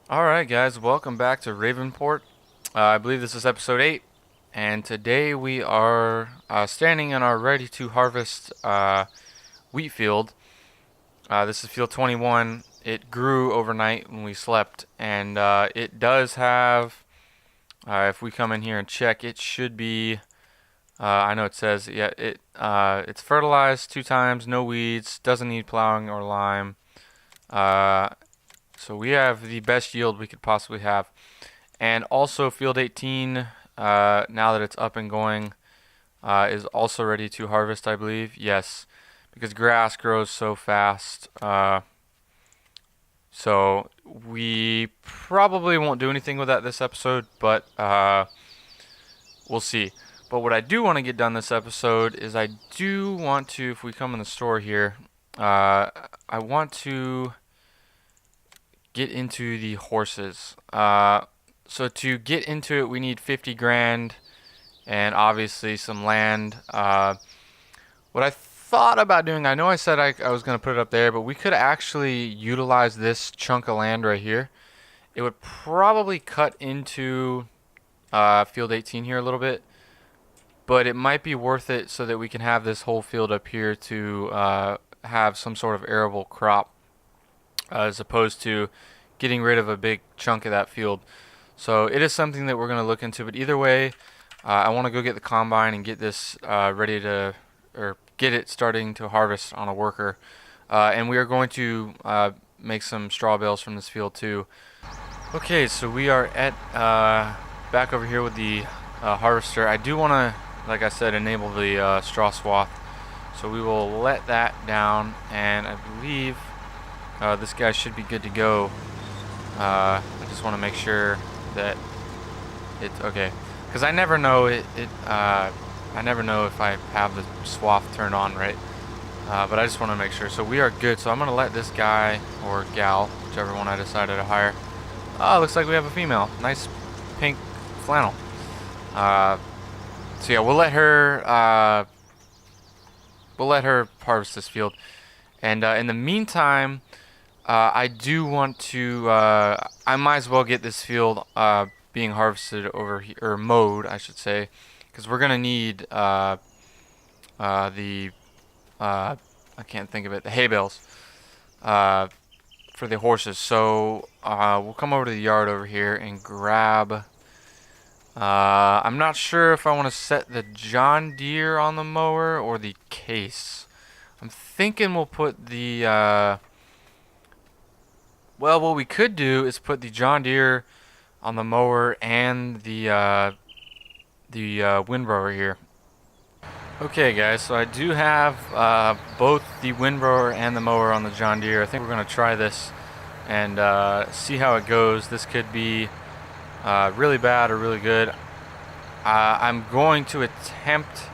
Alright guys, welcome back to Ravenport. I believe this is episode 8, and today we are standing in our ready to harvest wheat field. This is field 21. It grew overnight when we slept, and it does have, if we come in here and check, it should be, I know it says, yeah, it's fertilized 2 times, no weeds, doesn't need plowing or lime. So we have the best yield we could possibly have. And also field 18, now that it's up and going, is also ready to harvest, I believe. Yes, because grass grows so fast. So we probably won't do anything with that this episode, but we'll see. But what I do want to get done this episode is I do want to, if we come in the store here, I want to get into the horses. So to get into it, we need 50 grand and obviously some land. What I thought about doing, I know I said I was going to put it up there, but we could actually utilize this chunk of land right here. It would probably cut into field 18 here a little bit, but it might be worth it so that we can have this whole field up here to have some sort of arable crop, as opposed to getting rid of a big chunk of that field. So it is something that we're going to look into, but either way, I want to go get the combine and get this ready to, or get it starting to harvest on a worker. And we are going to make some straw bales from this field too. Okay, so we are at back over here with the harvester. I do want to, like I said, enable the straw swath. So we will let that down, and I believe this guy should be good to go. I just want to make sure that it's okay, because I never know I never know if I have the swath turned on right, but I just want to make sure. So we are good. So I'm gonna let this guy or gal, whichever one I decided to hire. Oh, looks like we have a female. Nice pink flannel. So yeah, we'll let her harvest this field, and in the meantime, I do want to, I might as well get this field being harvested over here, or mowed, I should say, because we're going to need I can't think of it, the hay bales for the horses. So we'll come over to the yard over here and grab, I'm not sure if I want to set the John Deere on the mower or the case. I'm thinking we'll put the, well, what we could do is put the John Deere on the mower and the windrower here. Okay, guys, so I do have both the windrower and the mower on the John Deere. I think we're going to try this and see how it goes. This could be really bad or really good. I'm going to attempt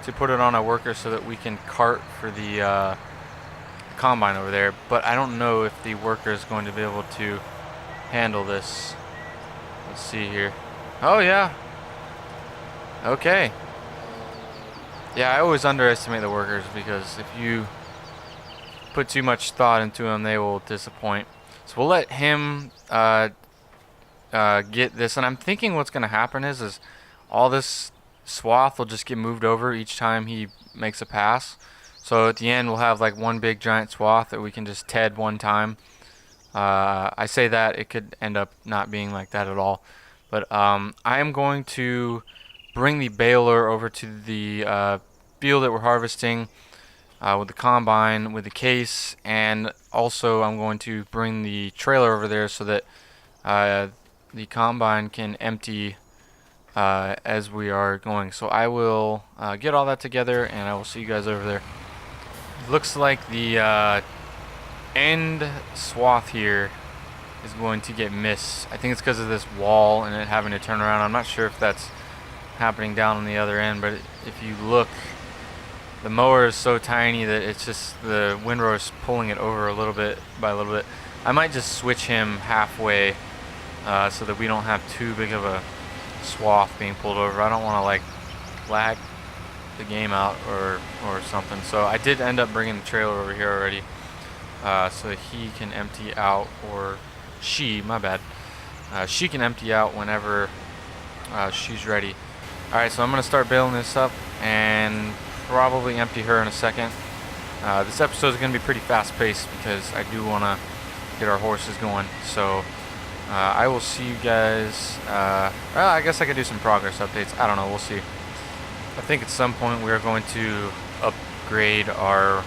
to put it on a worker so that we can cart for the combine over there, but I don't know if the worker is going to be able to handle this. Let's see here. Oh yeah. Okay. Yeah, I always underestimate the workers, because if you put too much thought into them, they will disappoint. So we'll let him get this, and I'm thinking what's going to happen is all this swath will just get moved over each time he makes a pass. So at the end, we'll have like one big giant swath that we can just TED one time. I say that, it could end up not being like that at all. But I am going to bring the baler over to the field that we're harvesting with the combine, with the case, and also I'm going to bring the trailer over there so that the combine can empty as we are going. So I will get all that together, and I will see you guys over there. Looks like the end swath here is going to get missed. I think it's because of this wall and it having to turn around. I'm not sure if that's happening down on the other end, but if you look, the mower is so tiny that it's just the windrower is pulling it over a little bit by a little bit. I might just switch him halfway so that we don't have too big of a swath being pulled over. I don't want to like lag the game out or something. So I did end up bringing the trailer over here already, so he can empty out, or my bad. She can empty out whenever she's ready. Alright, so I'm going to start baling this up and probably empty her in a second. This episode is going to be pretty fast paced because I do want to get our horses going. So I will see you guys. Well, I guess I could do some progress updates. I don't know. We'll see. I think at some point we are going to upgrade our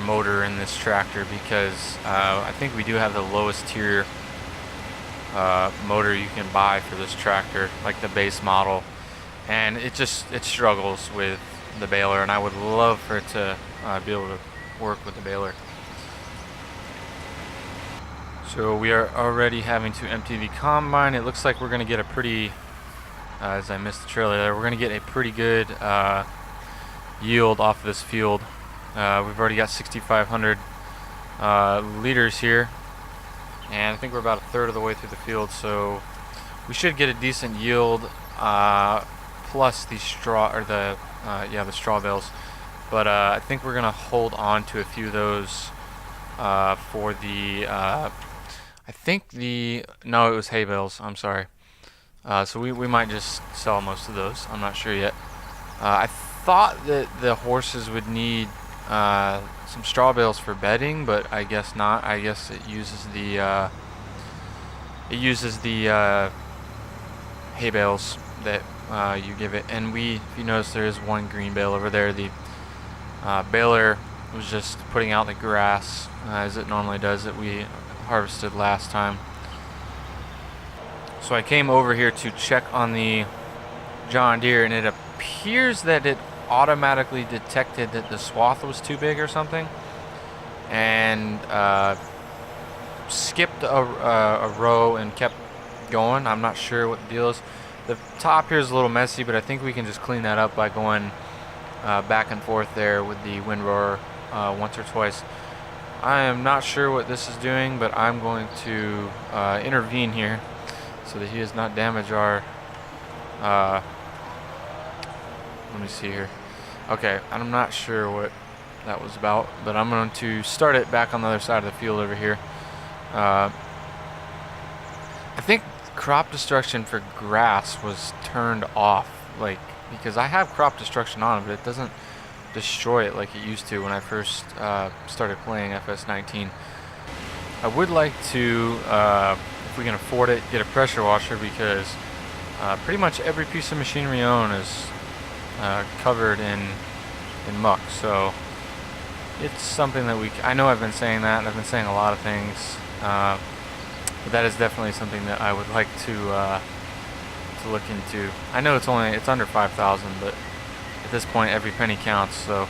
motor in this tractor because I think we do have the lowest tier motor you can buy for this tractor, like the base model, and it struggles with the baler, and I would love for it to be able to work with the baler. So we are already having to empty the combine. It looks like we're going to get a pretty, as I missed the trailer there, we're going to get a pretty good yield off of this field. We've already got 6,500 liters here, and I think we're about a third of the way through the field, so we should get a decent yield plus the straw, or the straw bales. But I think we're gonna hold on to a few of those for the no, it was hay bales, I'm sorry. So we might just sell most of those. I'm not sure yet. I thought that the horses would need some straw bales for bedding, but I guess not. I guess it uses the hay bales that you give it. And if you notice, there is one green bale over there. The baler was just putting out the grass as it normally does that we harvested last time. So I came over here to check on the John Deere, and it appears that it automatically detected that the swath was too big or something, and skipped a row and kept going. I'm not sure what the deal is. The top here is a little messy, but I think we can just clean that up by going back and forth there with the windrower once or twice. I am not sure what this is doing, but I'm going to intervene here so that he does not damage our let me see here. Okay, I'm not sure what that was about, but I'm going to start it back on the other side of the field over here. I think crop destruction for grass was turned off, like, because I have crop destruction on, but it doesn't destroy it like it used to when I first started playing FS19. I would like to, if we can afford it, get a pressure washer, because pretty much every piece of machinery I own is covered in muck, so it's something that I know I've been saying that, and I've been saying a lot of things, but that is definitely something that I would like to look into. I know it's under 5,000, but at this point every penny counts. So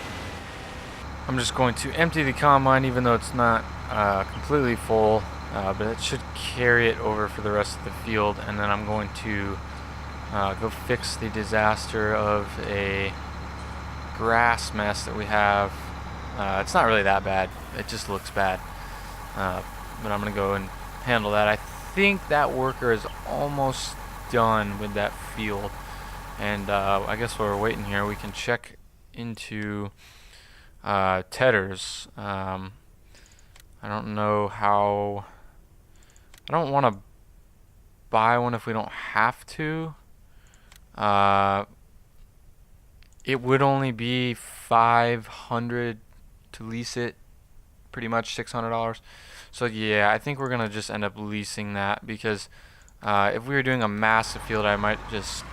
I'm just going to empty the combine, even though it's not completely full, but it should carry it over for the rest of the field, and then I'm going to go fix the disaster of a grass mess that we have. It's not really that bad, it just looks bad, but I'm gonna go and handle that. I think that worker is almost done with that field, and I guess while we're waiting here, we can check into tedders. I don't know how. I don't want to buy one if we don't have to. It would only be $500 to lease it, pretty much $600. So yeah, I think we're gonna just end up leasing that, because if we were doing a massive field, I might just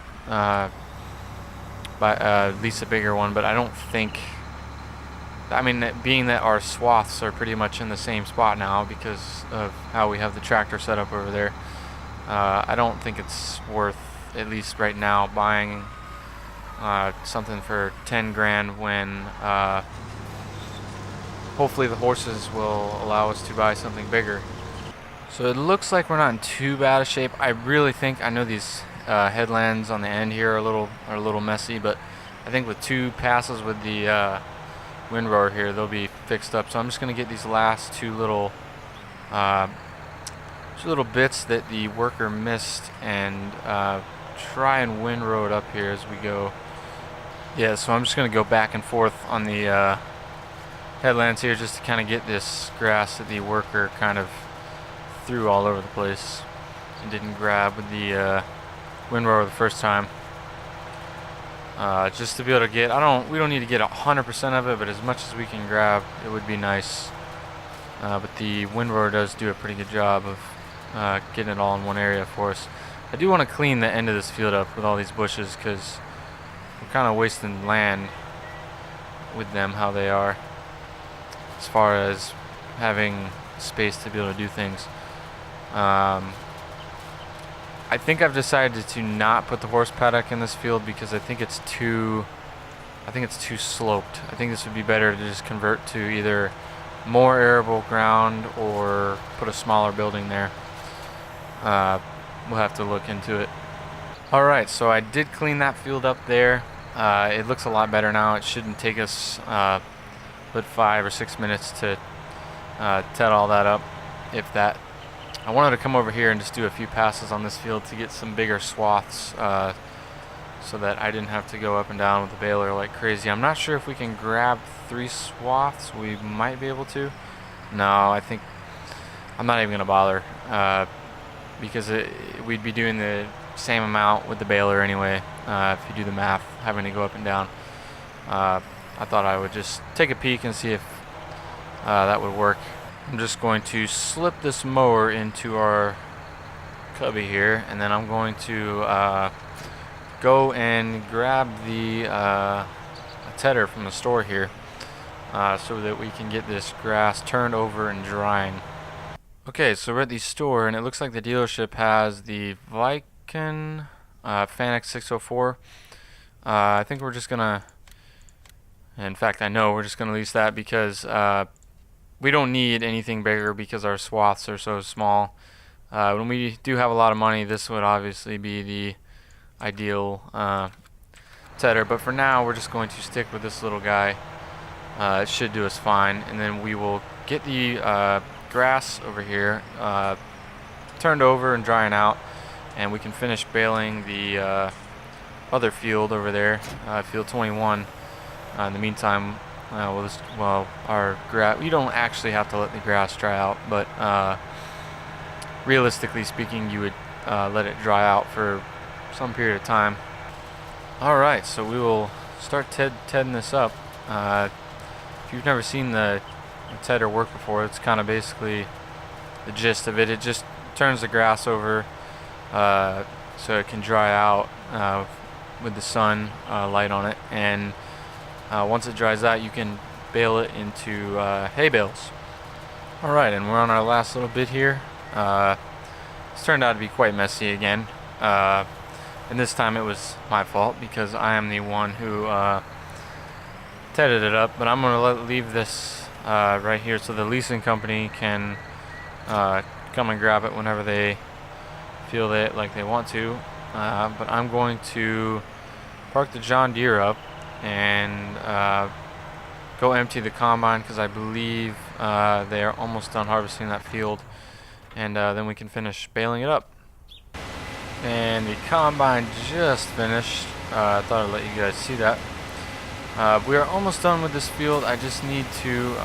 lease a bigger one. But I don't think. I mean, being that our swaths are pretty much in the same spot now because of how we have the tractor set up over there, I don't think it's worth, at least right now, buying something for 10 grand when hopefully the horses will allow us to buy something bigger. So it looks like we're not in too bad a shape. I really think, I know these headlands on the end here are a little messy, but I think with 2 passes with the windrower here, they'll be fixed up. So I'm just going to get these last two little bits that the worker missed and try and windrow it up here as we go. Yeah, so I'm just going to go back and forth on the headlands here just to kind of get this grass that the worker kind of threw all over the place and didn't grab with the windrower the first time. Just to be able to get, we don't need to get 100% of it, but as much as we can grab, it would be nice. But the windrower does do a pretty good job of getting it all in one area for us. I do want to clean the end of this field up with all these bushes, because we're kind of wasting land with them how they are, as far as having space to be able to do things. I think I've decided to not put the horse paddock in this field because I think it's too sloped. I think this would be better to just convert to either more arable ground or put a smaller building there. We'll have to look into it. Alright, so I did clean that field up there. It looks a lot better now. It shouldn't take us but 5 or 6 minutes to ted all that up, if that. I wanted to come over here and just do a few passes on this field to get some bigger swaths, so that I didn't have to go up and down with the baler like crazy. I'm not sure if we can grab 3 swaths. We might be able to. No, I think I'm not even going to bother, because we'd be doing the same amount with the baler anyway, if you do the math, having to go up and down. I thought I would just take a peek and see if that would work. I'm just going to slip this mower into our cubby here, and then I'm going to go and grab the tedder from the store here, so that we can get this grass turned over and drying. Okay, so we're at the store, and it looks like the dealership has the Viken Fanex 604. I think we're just gonna, in fact I know we're just gonna lease that, because we don't need anything bigger because our swaths are so small. When we do have a lot of money, this would obviously be the ideal tedder, but for now we're just going to stick with this little guy. It should do us fine, and then we will get the grass over here turned over and drying out, and we can finish baling the other field over there, field 21. In the meantime, our grass, you don't actually have to let the grass dry out, but realistically speaking, you would let it dry out for some period of time. Alright, so we will start tedding this up. If you've never seen the tedder work before, it's kind of basically the gist of it. It just turns the grass over so it can dry out with the sun light on it, and once it dries out, you can bale it into hay bales. Alright, and we're on our last little bit here. It's turned out to be quite messy again, and this time it was my fault because I am the one who tedded it up, but I'm going to leave this right here so the leasing company can come and grab it whenever they feel like they want to. But I'm going to park the John Deere up and go empty the combine, because I believe they are almost done harvesting that field, and then we can finish baling it up. And the combine just finished. I thought I'd let you guys see that. We are almost done with this field. I just need to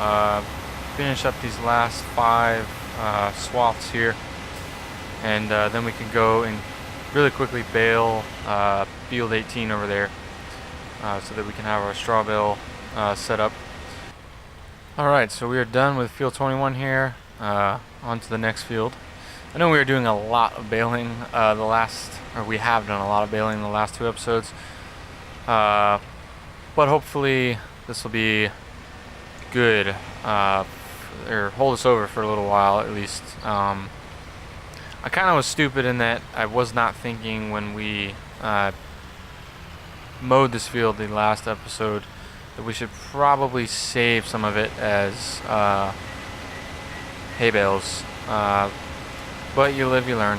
finish up these last 5 swaths here, and then we can go and really quickly bale field 18 over there, so that we can have our straw bale set up. Alright, so we are done with field 21 here. On to the next field. I know we were doing a lot of baling we have done a lot of baling in the last 2 episodes, but hopefully this will be good, or hold us over for a little while at least. I kind of was stupid in that I was not thinking when we mowed this field the last episode that we should probably save some of it as hay bales, but you live, you learn.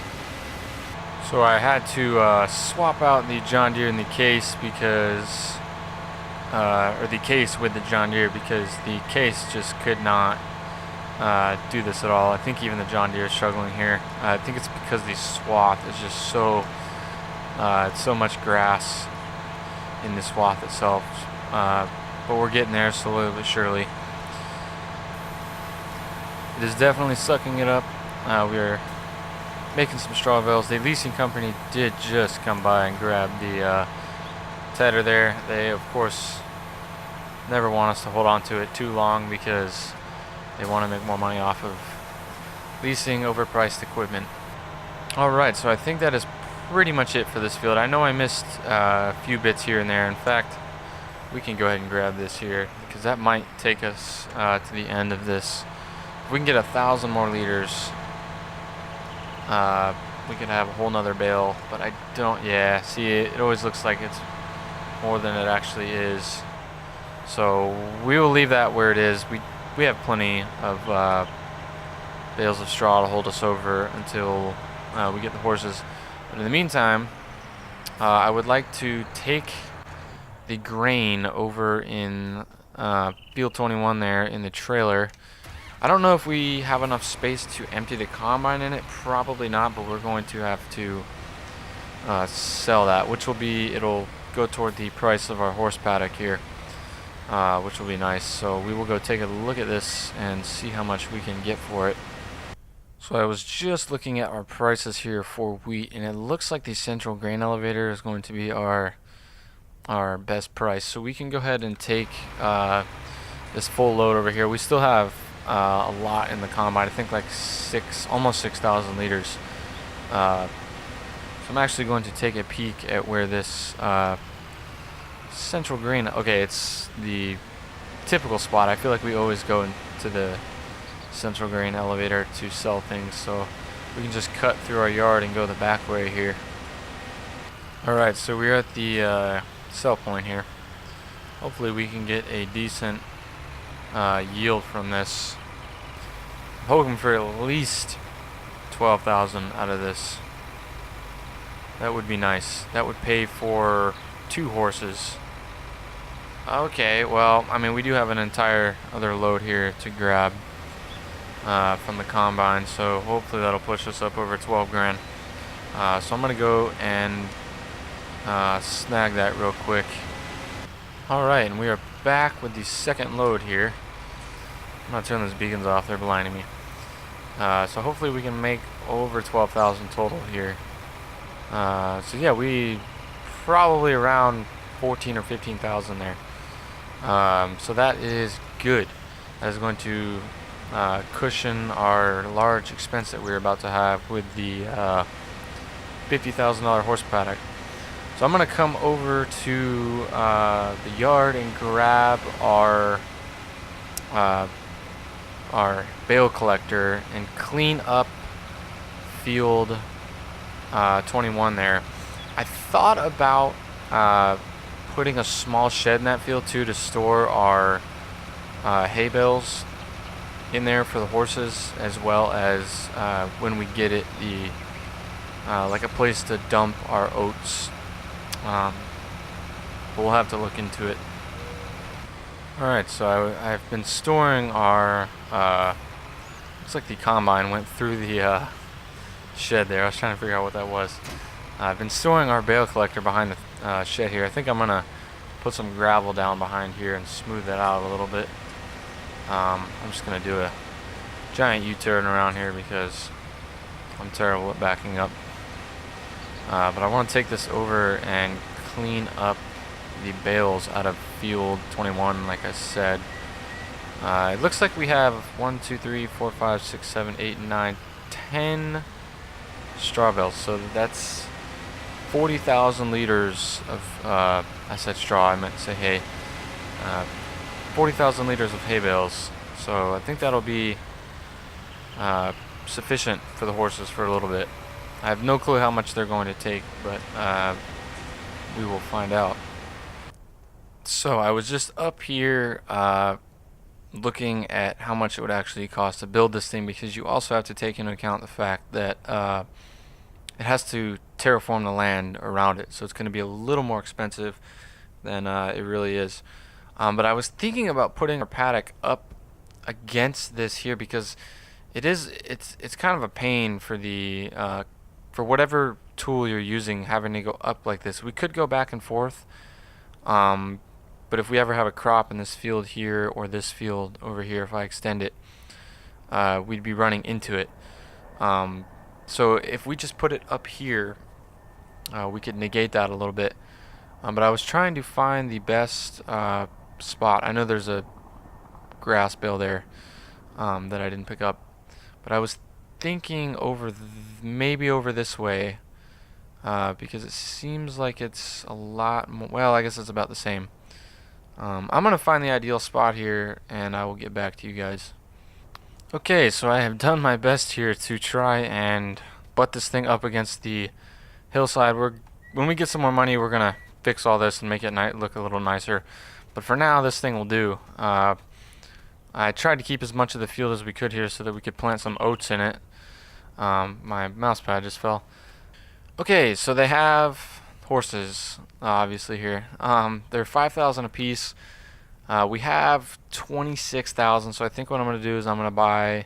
So I had to swap out the John Deere in the case because, or the case with the John Deere, because the case just could not do this at all. I think even the John Deere is struggling here. I think it's because the swath is just so so much grass in the swath itself, but we're getting there slowly but surely. It is definitely sucking it up. we are making some straw bales. The leasing company did just come by and grab the tedder there. They, of course, never want us to hold on to it too long because they want to make more money off of leasing overpriced equipment. Alright, so I think that is pretty much it for this field. I know I missed a few bits here and there. In fact, we can go ahead and grab this here because that might take us to the end of this. If we can get 1,000 more liters, we could have a whole nother bale, but I don't. Yeah, see, it always looks like it's more than it actually is. So we will leave that where it is. We have plenty of bales of straw to hold us over until we get the horses. But in the meantime, I would like to take the grain over in field 21 there in the trailer. I don't know if we have enough space to empty the combine in it. Probably not, but we're going to have to sell that, which will be, it'll go toward the price of our horse paddock here, which will be nice. So we will go take a look at this and see how much we can get for it. So I was just looking at our prices here for wheat, and it looks like the central grain elevator is going to be our best price. So we can go ahead and take this full load over here. We still have a lot in the combine. I think like almost 6,000 liters. So I'm actually going to take a peek at where this central grain. Okay, it's the typical spot. I feel like we always go into the central grain elevator to sell things, so we can just cut through our yard and go the back way here. Alright, so we're at the sell point here. Hopefully we can get a decent yield from this. I'm hoping for at least 12,000 out of this. That would be nice. That would pay for 2 horses. Okay, well, I mean, we do have an entire other load here to grab from the combine, so hopefully that'll push us up over 12 grand. So I'm gonna go and snag that real quick. Alright, and we are back with the second load here. I'm gonna turn those beacons off, they're blinding me. So hopefully we can make over 12,000 total here. So yeah, we probably around 14 or 15,000 there. So that is good. That is going to cushion our large expense that we're about to have with the $50,000 horse paddock. So I'm going to come over to the yard and grab our bale collector and clean up field 21 there. I thought about putting a small shed in that field too to store our hay bales in there for the horses, as well as when we get it, like a place to dump our oats. But we'll have to look into it. Alright, so I've been storing our looks like the combine went through the shed there. I was trying to figure out what that was. I've been storing our bale collector behind the shed here. I think I'm gonna put some gravel down behind here and smooth that out a little bit. I'm just gonna do a giant U-turn around here because I'm terrible at backing up. But I want to take this over and clean up the bales out of field 21, like I said. It looks like we have 1, 2, 3, 4, 5, 6, 7, 8, 9, 10 straw bales. So that's 40,000 liters of, I said straw, I meant to say hay. 40,000 liters of hay bales. So I think that'll be sufficient for the horses for a little bit. I have no clue how much they're going to take, but we will find out. So I was just up here looking at how much it would actually cost to build this thing, because you also have to take into account the fact that it has to terraform the land around it, so it's going to be a little more expensive than it really is. But I was thinking about putting our paddock up against this here, because it's kind of a pain for the for whatever tool you're using, having to go up like this. We could go back and forth, but if we ever have a crop in this field here or this field over here, if I extend it, we'd be running into it. So if we just put it up here, we could negate that a little bit. But I was trying to find the best spot. I know there's a grass bale there that I didn't pick up, but I was thinking over maybe over this way because it seems like it's a lot more. Well, I guess it's about the same. I'm gonna find the ideal spot here, and I will get back to you guys. Okay, so I have done my best here to try and butt this thing up against the hillside. When we get some more money, we're gonna fix all this and make it look a little nicer. But for now, this thing will do. I tried to keep as much of the field as we could here so that we could plant some oats in it. My mouse pad just fell. Okay, so they have horses, obviously here. They're 5,000 apiece. We have 26,000, so I think what I'm going to do is I'm going to buy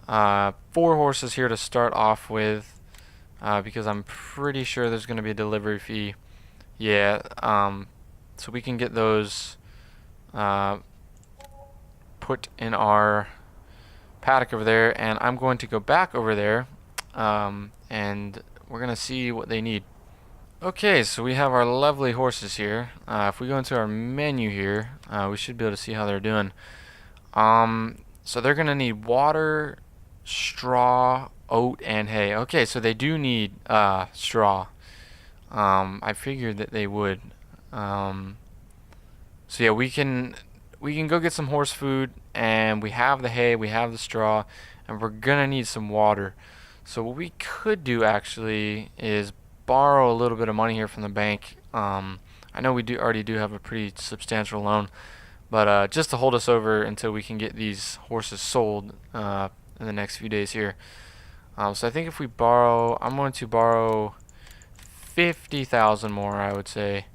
4 horses here to start off with, because I'm pretty sure there's going to be a delivery fee. Yeah, so we can get those put in our paddock over there, and I'm going to go back over there, and we're going to see what they need. Okay, so we have our lovely horses here. If we go into our menu here, we should be able to see how they're doing. So they're going to need water, straw, oat, and hay. Okay, so they do need straw. I figured that they would. So yeah, we can go get some horse food, and we have the hay, we have the straw, and we're gonna need some water. So what we could do actually is borrow a little bit of money here from the bank. I know we already do have a pretty substantial loan, but just to hold us over until we can get these horses sold in the next few days here. So I think if we borrow, I'm going to borrow 50,000 more, I would say,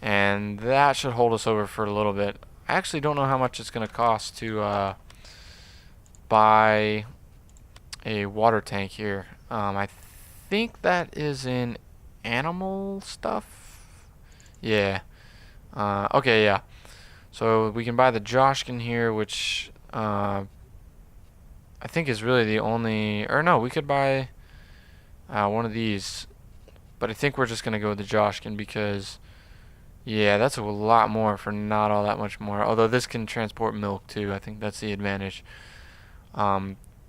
and that should hold us over for a little bit. I actually don't know how much it's going to cost to buy a water tank here. I think that is in animal stuff. Yeah. Okay, yeah. So we can buy the Joshkin here, which I think is really the only. Or no, we could buy one of these. But I think we're just going to go with the Joshkin because, yeah, that's a lot more for not all that much more. Although this can transport milk too. I think that's the advantage.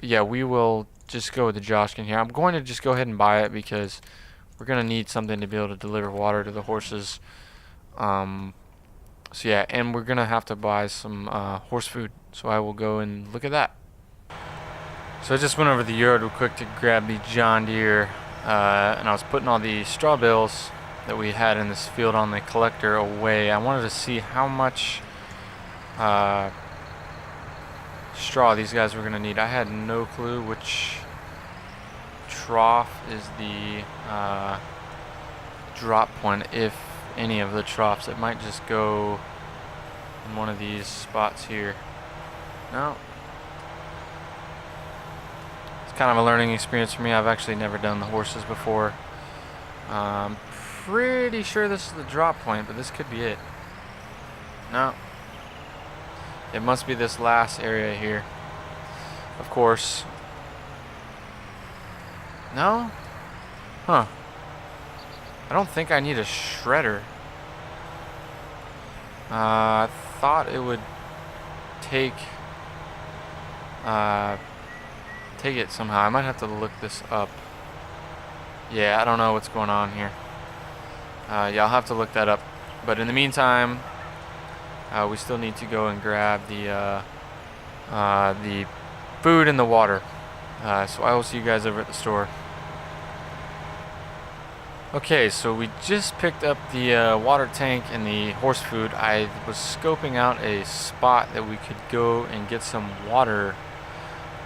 Yeah, we will just go with the Joshkin here. I'm going to just go ahead and buy it because we're going to need something to be able to deliver water to the horses. So yeah, and we're going to have to buy some horse food. So I will go and look at that. So I just went over the yard real quick to grab the John Deere. And I was putting all the straw bales that we had in this field on the collector away. I wanted to see how much straw these guys were going to need. I had no clue which trough is the drop point, if any of the troughs. It might just go in one of these spots here. No. Kind of a learning experience for me. I've actually never done the horses before. I'm pretty sure this is the drop point, but this could be it. No. It must be this last area here. Of course. No? Huh. I don't think I need a shredder. I thought it would take it somehow. I might have to look this up. Yeah, I don't know what's going on here. Yeah, I'll have to look that up. But in the meantime, we still need to go and grab the food and the water. So I will see you guys over at the store. Okay, so we just picked up the water tank and the horse food. I was scoping out a spot that we could go and get some water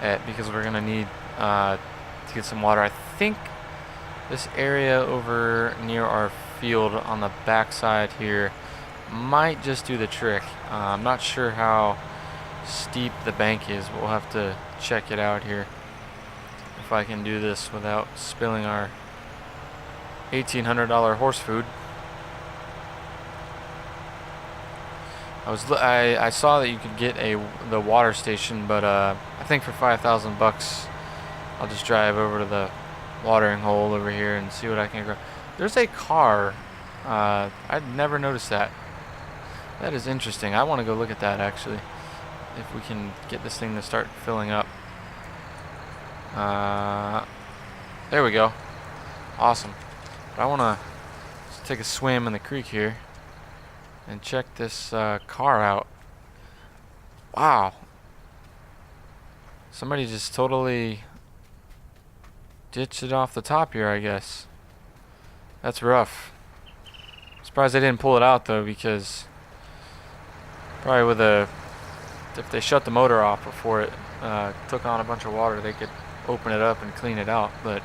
at, because we're gonna need to get some water. I think this area over near our field on the back side here might just do the trick. I'm not sure how steep the bank is, but we'll have to check it out here if I can do this without spilling our $1,800 horse food. I saw that you could get the water station, but I think for 5,000 bucks I'll just drive over to the watering hole over here and see what I can grow. There's a car. I'd never noticed that. That is interesting. I want to go look at that actually. If we can get this thing to start filling up. There we go. Awesome. But I want to take a swim in the creek here and check this car out. Wow. Somebody just totally ditched it off the top here, I guess. That's rough. Surprised they didn't pull it out though, because probably with if they shut the motor off before it took on a bunch of water, they could open it up and clean it out, but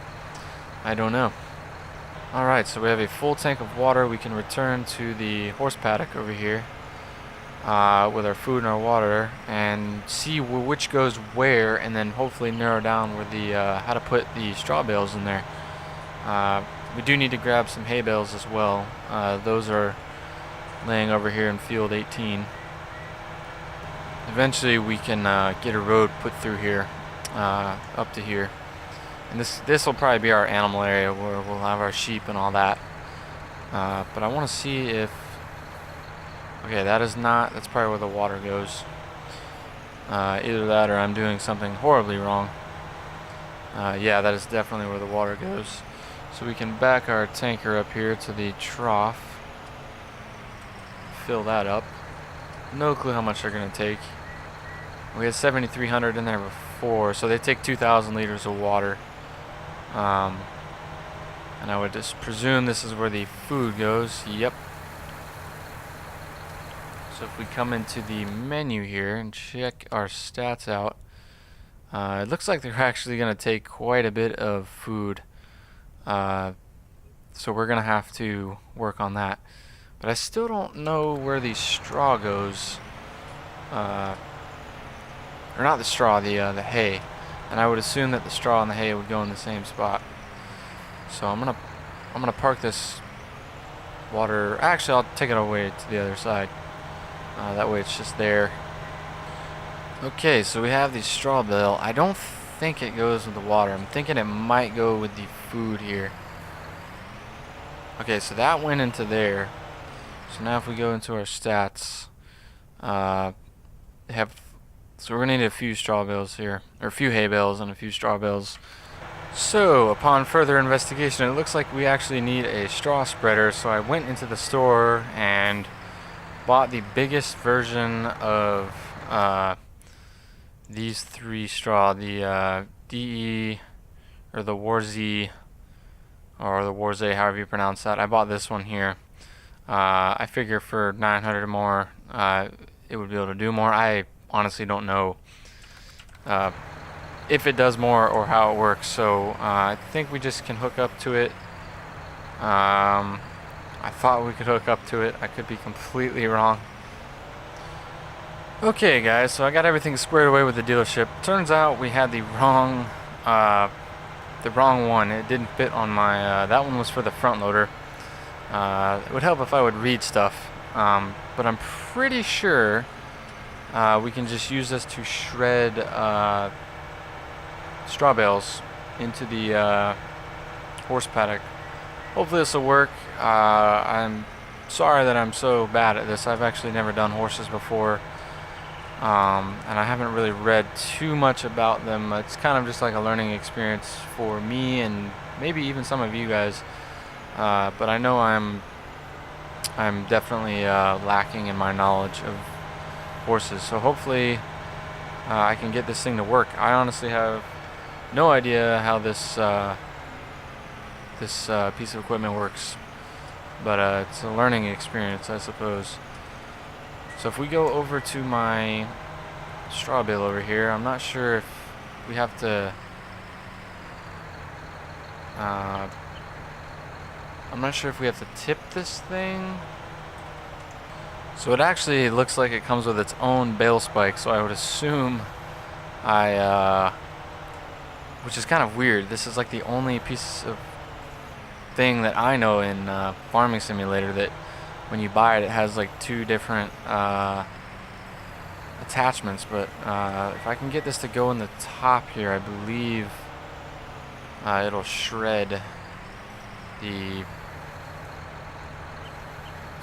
I don't know. Alright, so we have a full tank of water. We can return to the horse paddock over here with our food and our water and see which goes where, and then hopefully narrow down where the how to put the straw bales in there. We do need to grab some hay bales as well. Those are laying over here in field 18. Eventually we can get a road put through here up to here, and this will probably be our animal area where we'll have our sheep and all that. But I want to see if that's probably where the water goes. Either that or I'm doing something horribly wrong. Yeah, that is definitely where the water goes. So we can back our tanker up here to the trough, fill that up. No clue how much they're going to take. We had 7,300 in there before, so they take 2,000 liters of water. And I would just presume this is where the food goes. Yep. So if we come into the menu here and check our stats out, it looks like they're actually going to take quite a bit of food. So we're going to have to work on that. But I still don't know where the straw goes. Or not the straw, the hay. And I would assume that the straw and the hay would go in the same spot. So I'm gonna park this water. Actually, I'll take it away to the other side. That way it's just there. Okay, so we have the straw bale. I don't think it goes with the water. I'm thinking it might go with the food here. Okay, so that went into there. So now if we go into our stats, so we're gonna need a few straw bales here, or a few hay bales and a few straw bales. So upon further investigation, it looks like we actually need a straw spreader. So I went into the store and bought the biggest version of these three straw, the DE or the Warz or the Warz, however you pronounce that. I bought this one here. I figure for 900 or more, it would be able to do more. I honestly don't know if it does more or how it works, so I think we just can hook up to it. I thought we could hook up to it. I could be completely wrong. Okay guys, so I got everything squared away with the dealership. Turns out we had the wrong one. It didn't fit on my that one was for the front loader. It would help if I would read stuff, but I'm pretty sure we can just use this to shred straw bales into the horse paddock. Hopefully this will work. I'm sorry that I'm so bad at this. I've actually never done horses before, and I haven't really read too much about them. It's kind of just like a learning experience for me and maybe even some of you guys. But I know I'm definitely lacking in my knowledge of horses, so hopefully I can get this thing to work. I honestly have no idea how this piece of equipment works, but it's a learning experience, I suppose. So if we go over to my straw bale over here, I'm not sure if we have to tip this thing. So it actually looks like it comes with its own bale spike, so I would assume which is kind of weird. This is like the only piece of thing that I know in Farming Simulator that when you buy it, it has like two different attachments. But if I can get this to go in the top here, I believe it'll shred the...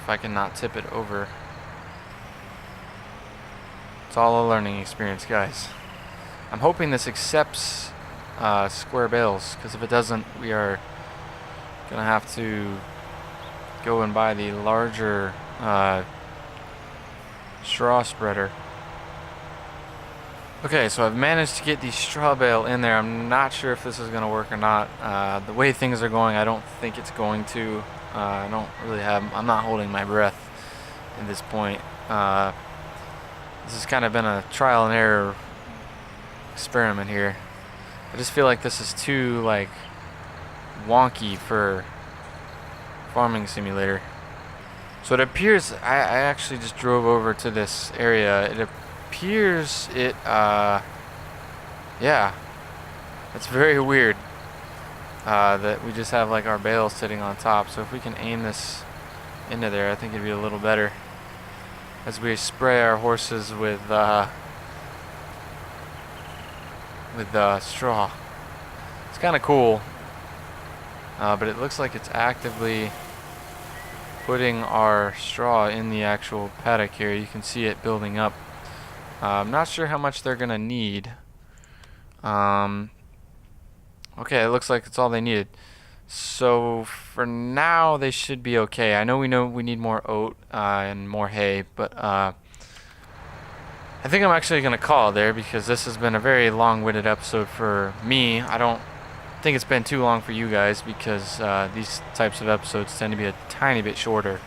If I can not tip it over. It's all a learning experience, guys. I'm hoping this accepts square bales, because if it doesn't, we are gonna have to go and buy the larger straw spreader. Okay, so I've managed to get the straw bale in there. I'm not sure if this is gonna work or not. The way things are going, I don't think it's going to. I don't really have, I'm not holding my breath at this point. This has kind of been a trial and error experiment here. I just feel like this is too like wonky for farming simulator. So it appears, I actually just drove over to this area. It appears it, yeah, it's very weird that we just have like our bales sitting on top. So if we can aim this into there, I think it'd be a little better as we spray our horses with straw. It's kind of cool, but it looks like it's actively putting our straw in the actual paddock here. You can see it building up. I'm not sure how much they're gonna need. Okay, it looks like it's all they needed. So for now, they should be okay. I know we need more oat and more hay, but I think I'm actually gonna call it there, because this has been a very long-winded episode for me. I don't think it's been too long for you guys, because these types of episodes tend to be a tiny bit shorter.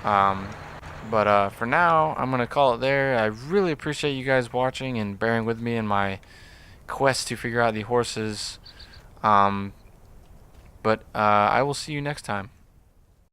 But for now, I'm gonna call it there. I really appreciate you guys watching and bearing with me in my quest to figure out the horses. But I will see you next time.